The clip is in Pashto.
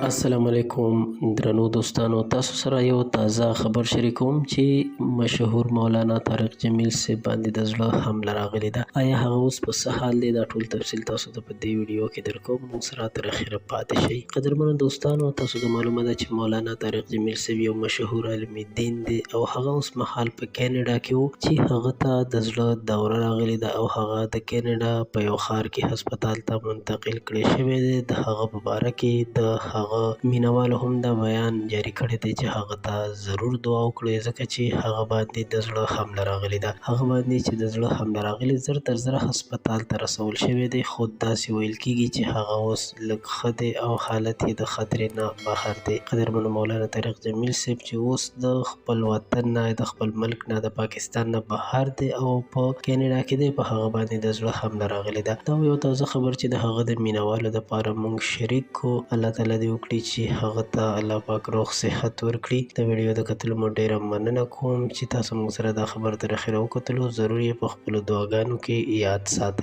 السلام علیکم درنو دوستانو، تاسو سره یو تازه خبر شریکوم چې مشهور مولانا طارق جمیل صاحب باندې د زړه حمله راغلې ده. آیا هغه اوس په څه حال دی؟ دا ټول تفصیل تاسو ته په دې ویډیو کې درکوم. موږ سره تر اخره پاتې شئ. قدرمنو دوستانو، تاسو ته معلومه ده چې مولانا طارق جمیل صاحب یو مشهور عالم دین دی او هغه اوس مهال په کینیډا کې و چې هغه ته د زړه دوره راغلې ده او هغه د کینیډا په یو ښار کې هسپتال ته منتقل کړی شوی دی. د هغه په باره کې د هغه مینوالو هم دا بیان جاری کړی دی چې هغه ته ضرور دعا وکړئ، ځکه چې هغه باندې د زړه حمله راغلې ده. هغه باندې چې د زړه حمله راغلې، زر تر زره هسپتال ته رسول شوی دی، خو داسې ویل کېږي چې هغه اوس لږ ښه دی او حالت یې د خطرې نه بهر دی. قدرمنو مولانا طارق جمیل صاحب چې اوس د خپل وطن نه، د خپل ملک نه، د پاکستان نه بهر دی او په کینیډا کې دی، په هغه باندې د زړه حمله راغلې ده. دا یو تازه خبر چې د هغه د مینوالو دپاره موږ شریک کړو. الله تعالی دې وکړي چې هغه ته الله پاک روغ صحت ورکړي. د ویډیو د کتلو مو ډېره مننه کوم چې تاسو موږ سره دا خبر تر اخره وکتلو. ضرور یې په خپلو دعاګانو کې یاد ساتئ.